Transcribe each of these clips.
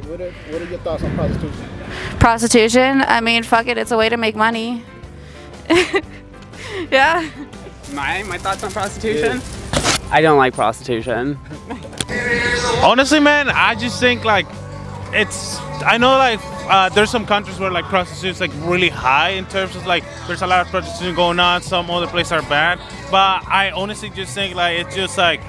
What are your thoughts on prostitution? Prostitution? I mean, fuck it, it's a way to make money. Yeah. My thoughts on prostitution? I don't like prostitution. Honestly, man, I just think like I know like there's some countries where like prostitution is like really high in terms of like there's a lot of prostitution going on. Some other places are bad, but I honestly just think like it's just like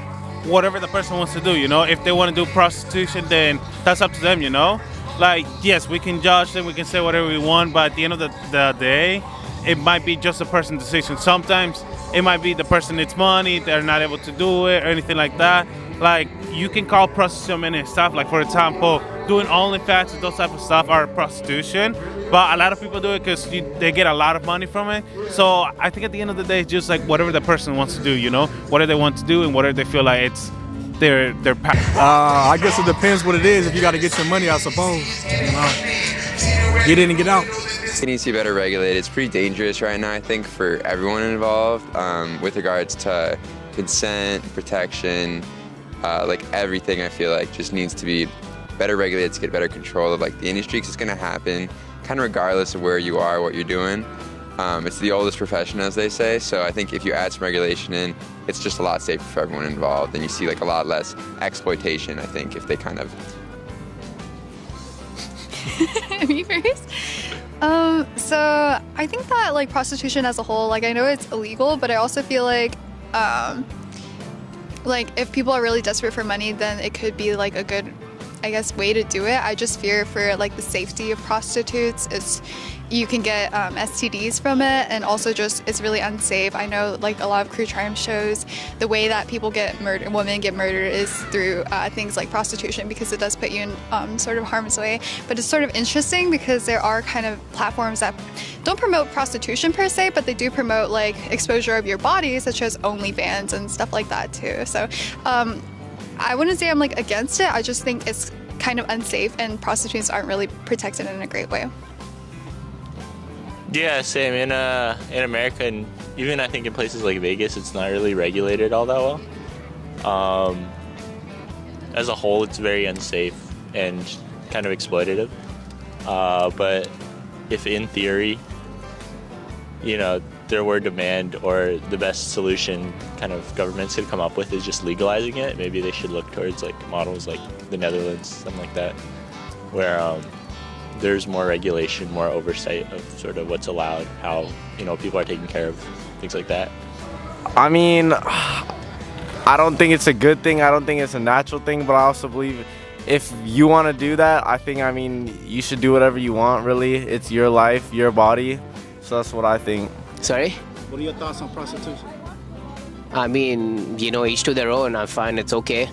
whatever the person wants to do, you know. If they want to do prostitution, then that's up to them, you know. Like, yes, we can judge them, we can say whatever we want, but at the end of the day, it might be just a person's decision. Sometimes it might be the person needs money, they're not able to do it or anything like that. Like, you can call prostitution many stuff. Like, for example, doing OnlyFans and those type of stuff are prostitution. But a lot of people do it because they get a lot of money from it. So I think at the end of the day, it's just like whatever the person wants to do, you know? Whatever they want to do and whatever they feel like it's their path. I guess it depends what it is. If you got to get your money, I suppose. You know, get in and get out. It needs to be better regulated. It's pretty dangerous right now, I think, for everyone involved with regards to consent, protection, like everything. I feel like just needs to be better regulated to get better control of like the industry, because it's going to happen kind of regardless of where you are, what you're doing. It's the oldest profession, as they say, so I think if you add some regulation in, it's just a lot safer for everyone involved, and you see like a lot less exploitation, I think, if they kind of... Me first? So I think that like prostitution as a whole, like I know it's illegal, but I also feel like if people are really desperate for money, then it could be like a good, I guess, way to do it. I just fear for like the safety of prostitutes. You can get STDs from it, and also just it's really unsafe. I know like a lot of crime shows the way that people get murdered, women get murdered, is through things like prostitution, because it does put you in sort of harm's way. But it's sort of interesting because there are kind of platforms that don't promote prostitution per se, but they do promote like exposure of your body, such as OnlyFans and stuff like that too. So I wouldn't say I'm like against it. I just think it's kind of unsafe, and prostitutes aren't really protected in a great way. Yeah, same. In America, and even I think in places like Vegas, it's not really regulated all that well. As a whole, it's very unsafe and kind of exploitative. But if in theory, you know, there were demand, or the best solution kind of governments could come up with is just legalizing it, maybe they should look towards like models like the Netherlands, something like that, where there's more regulation, more oversight of sort of what's allowed, how, you know, people are taken care of, things like that. I mean, I don't think it's a good thing. I don't think it's a natural thing, but I also believe if you want to do that, I mean, you should do whatever you want, really. It's your life, your body. So that's what I think. Sorry? What are your thoughts on prostitution? I mean, you know, each to their own. I find it's okay.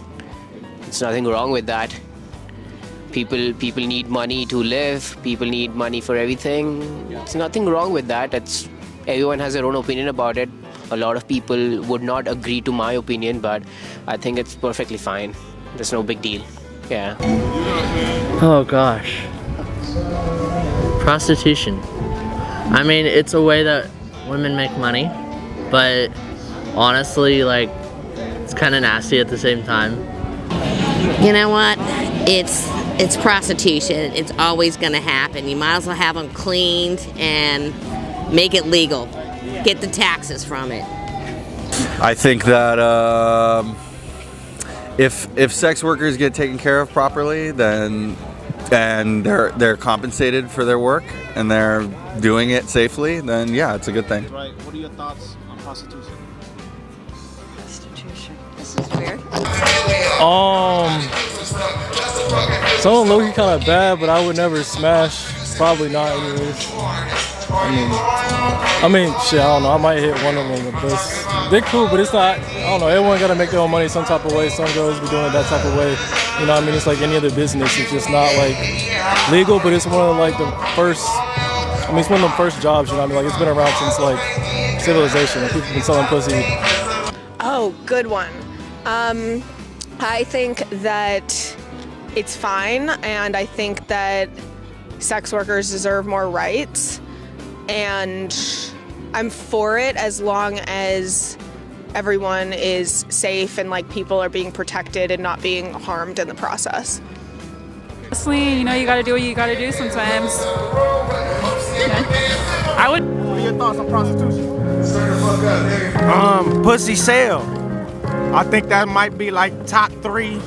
There's nothing wrong with that. People need money to live. People need money for everything. There's nothing wrong with that. Everyone has their own opinion about it. A lot of people would not agree to my opinion, but I think it's perfectly fine. There's no big deal. Yeah. Oh gosh. Prostitution. I mean, it's a way that women make money, but honestly, like, it's kind of nasty at the same time. You know what? It's prostitution. It's always going to happen. You might as well have them cleaned and make it legal. Get the taxes from it. I think that if sex workers get taken care of properly, then and they're compensated for their work and they're doing it safely, then yeah, it's a good thing. Right. What are your thoughts on prostitution? Prostitution. This is weird. Some low-key kind of bad, but I would never smash. Probably not, anyways. I mean, shit, I don't know. I might hit one of them, but they're cool, but it's not. I don't know. Everyone gotta make their own money some type of way. Some girls be doing it that type of way. You know what I mean? It's like any other business. It's just not like legal, but it's one of like the first. I mean, it's one of the first jobs. You know what I mean? Like it's been around since like civilization. People have been selling pussy. Oh, good one. I think that it's fine, and I think that sex workers deserve more rights, and I'm for it as long as everyone is safe and like people are being protected and not being harmed in the process. Hustling, you know, you gotta do what you gotta do sometimes. I would. What are your thoughts on prostitution? Pussy sale. I think that might be like top 3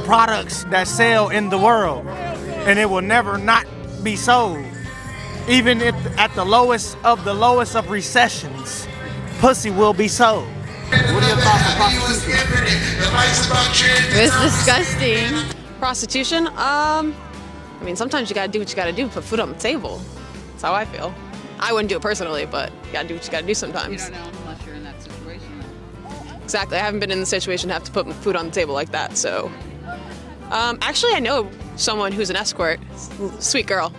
products that sell in the world, and it will never not be sold. Even if at the lowest of recessions, pussy will be sold. What are your thoughts on prostitution? It's disgusting. Prostitution? I mean, sometimes you gotta do what you gotta do, put food on the table. That's how I feel. I wouldn't do it personally, but you gotta do what you gotta do sometimes. You don't know unless you're in that situation. Exactly. I haven't been in the situation to have to put food on the table like that, so. Actually, I know someone who's an escort. Sweet girl.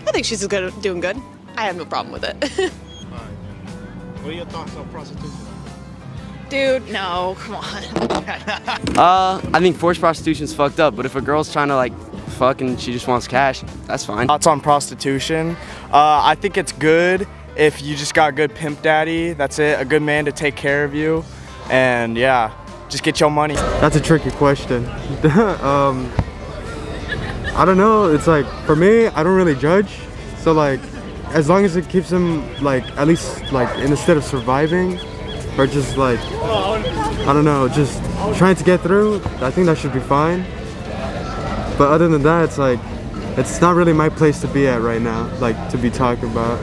I think she's doing good. I have no problem with it. What are your thoughts on prostitution? Dude, no, come on. I think forced prostitution's fucked up, but if a girl's trying to like fuck and she just wants cash, that's fine. Thoughts on prostitution? I think it's good if you just got a good pimp daddy. That's it, a good man to take care of you, and yeah, just get your money. That's a tricky question. I don't know. It's like, for me, I don't really judge. So like, as long as it keeps them like at least like instead of surviving, or just like, I don't know, just trying to get through, I think that should be fine. But other than that, it's like, it's not really my place to be at right now, like to be talking about.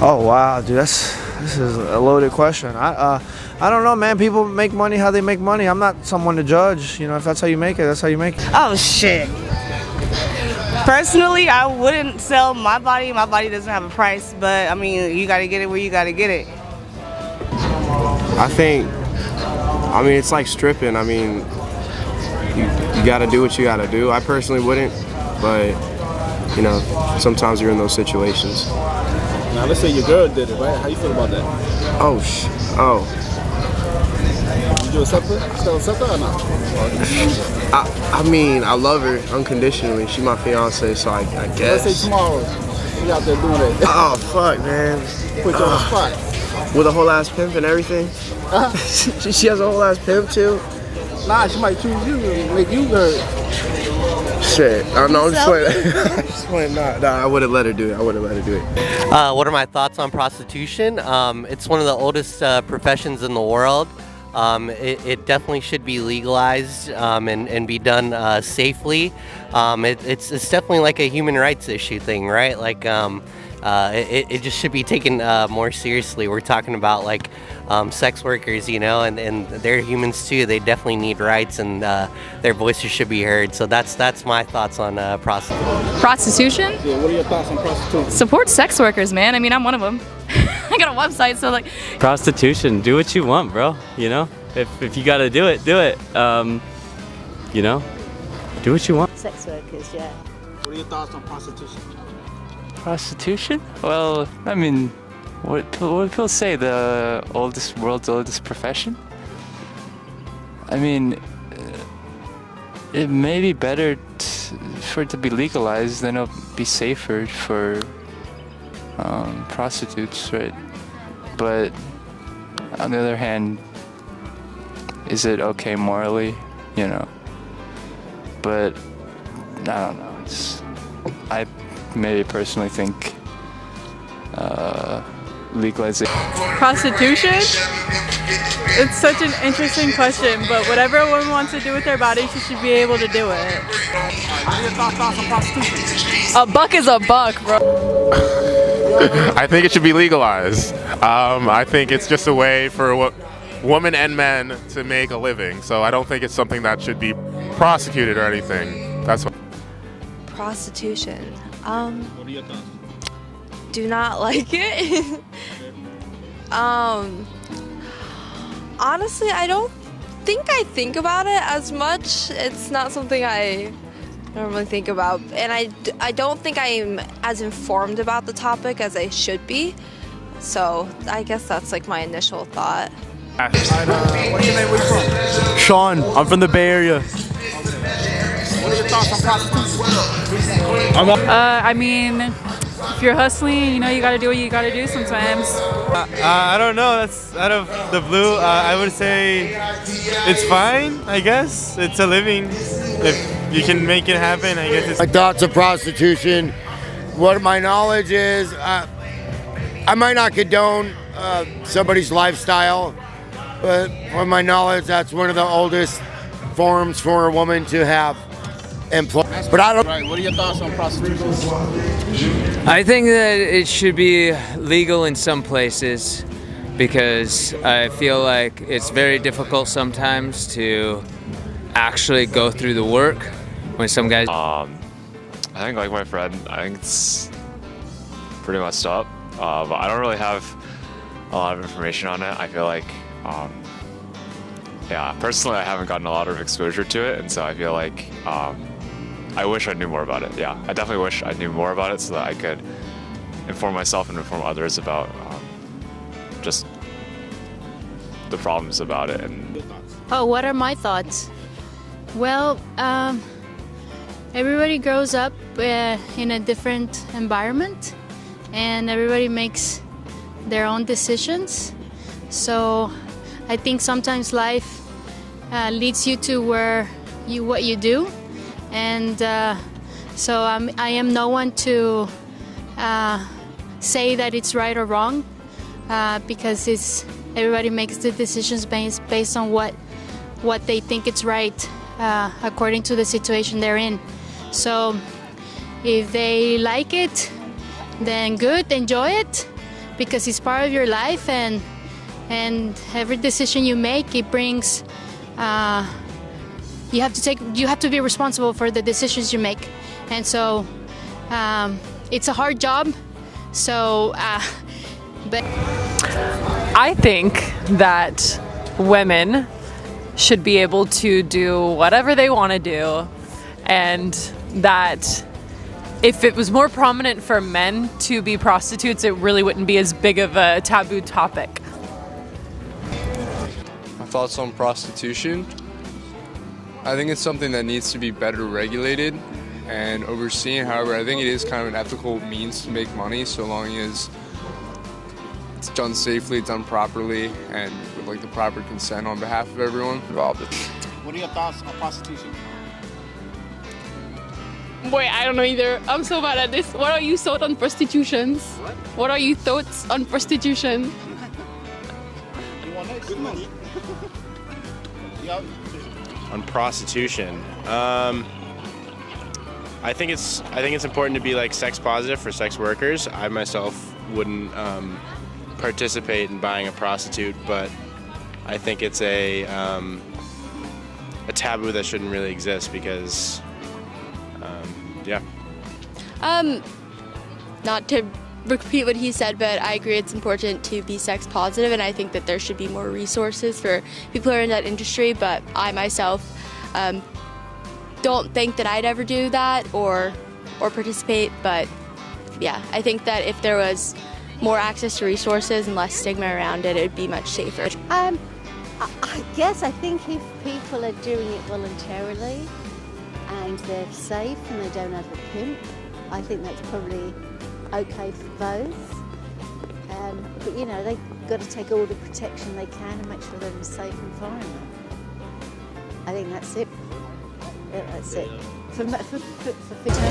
Oh wow, dude, this is a loaded question. I don't know, man. People make money how they make money. I'm not someone to judge. You know, if that's how you make it, that's how you make it. Oh shit. Personally, I wouldn't sell my body. My body doesn't have a price, but I mean, you gotta get it where you gotta get it. I mean, it's like stripping. I mean, you gotta do what you gotta do. I personally wouldn't, but you know, sometimes you're in those situations. Now, let's say your girl did it, right? How you feel about that? Would you accept it? Still accept it or not? I mean, I love her unconditionally. She's my fiance, so I guess. Let's say tomorrow, you out there doing it. Oh, fuck, man. Put you on the spot. With a whole ass pimp and everything? She has a whole ass pimp too? Nah, she might choose you and make you good. Shit, I don't know, I'm just playing. Nah, I wouldn't let her do it. What are my thoughts on prostitution? It's one of the oldest professions in the world. It definitely should be legalized and be done safely. It's definitely like a human rights issue thing, right? Like it just should be taken more seriously. We're talking about like sex workers, you know, and they're humans too. They definitely need rights, and their voices should be heard. So that's my thoughts on prostitution. Prostitution? Yeah, what are your thoughts on prostitution? Support sex workers, man. I mean, I'm one of them. I got a website, so like. Prostitution, do what you want, bro. You know, if you gotta do it, do it. You know, do what you want. Sex workers, yeah. What are your thoughts on prostitution? Prostitution? Well, I mean, what people say, the world's oldest profession? I mean, it may be better for it to be legalized, then it'll be safer for prostitutes, right? But on the other hand, is it okay morally? You know? But I don't know. I maybe personally think legalization. Prostitution? It's such an interesting question, but whatever a woman wants to do with her body, she should be able to do it. What are your thoughts on prostitution? A buck is a buck, bro. I think it should be legalized. I think it's just a way for women and men to make a living. So I don't think it's something that should be prosecuted or anything. That's what. Prostitution. What are your thoughts? Do not like it. Honestly, I don't think I think about it as much. It's not something I normally think about, and I don't think I'm as informed about the topic as I should be. So I guess that's like my initial thought. What's your name? Where you from? Sean, I'm from the Bay Area. What are your thoughts on prostitution? I mean, if you're hustling, you know, you gotta do what you gotta do sometimes. I don't know, that's out of the blue. I would say it's fine, I guess. It's a living. if you can make it happen, I guess it's. My thoughts of prostitution. What my knowledge is, I might not condone somebody's lifestyle, but from my knowledge, that's one of the oldest forms for a woman to have employment. But I don't. Right. What are your thoughts on prostitution? I think that it should be legal in some places because I feel like it's very difficult sometimes to actually go through the work when some guys. I think like my friend, I think it's pretty messed up, but I don't really have a lot of information on it. I feel like, yeah, personally I haven't gotten a lot of exposure to it, and so I feel like I wish I knew more about it. Yeah, I definitely wish I knew more about it so that I could inform myself and inform others about just the problems about it. And oh, what are my thoughts? Well, everybody grows up in a different environment and everybody makes their own decisions. So I think sometimes life leads you to what you do. And so I am no one to say that it's right or wrong because everybody makes the decisions based on what they think it's right according to the situation they're in. So if they like it, then good, enjoy it because it's part of your life, and every decision you make, it brings you have to be responsible for the decisions you make. And so it's a hard job. So but I think that women should be able to do whatever they want to do, and that if it was more prominent for men to be prostitutes, it really wouldn't be as big of a taboo topic. My thoughts on prostitution. I think it's something that needs to be better regulated and overseen. However, I think it is kind of an ethical means to make money so long as it's done safely, done properly, and with like the proper consent on behalf of everyone involved. What are your thoughts on prostitution? Boy, I don't know either. I'm so bad at this. What are your thoughts on prostitution? What are your thoughts on prostitution? You want it? Good money. Yep. On prostitution, I think it's important to be like sex positive for sex workers. I myself wouldn't participate in buying a prostitute, but I think it's a taboo that shouldn't really exist because, yeah. Not to repeat what he said, but I agree it's important to be sex positive, and I think that there should be more resources for people who are in that industry, but I myself don't think that I'd ever do that or participate, but yeah, I think that if there was more access to resources and less stigma around it, it'd be much safer. I guess I think if people are doing it voluntarily and they're safe and they don't have a pimp, I think that's probably okay for both. But you know, they've got to take all the protection they can and make sure they're in a safe environment. I think that's it. Yeah, that's it.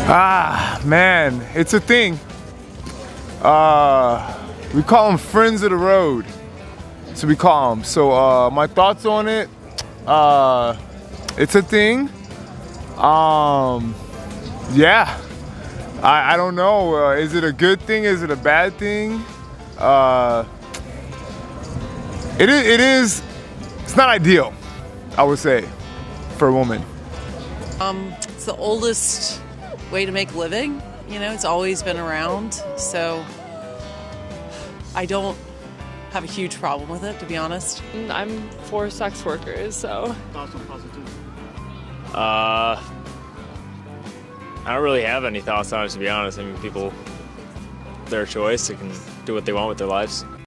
Ah, man, it's a thing. We call them friends of the road. So we call them. So my thoughts on it, it's a thing. Yeah. I don't know. Is it a good thing? Is it a bad thing? It is. It's not ideal, I would say, for a woman. It's the oldest way to make a living. You know, it's always been around. So I don't have a huge problem with it, to be honest. I'm for sex workers, so. I don't really have any thoughts on it, to be honest. I mean, people, their choice, they can do what they want with their lives.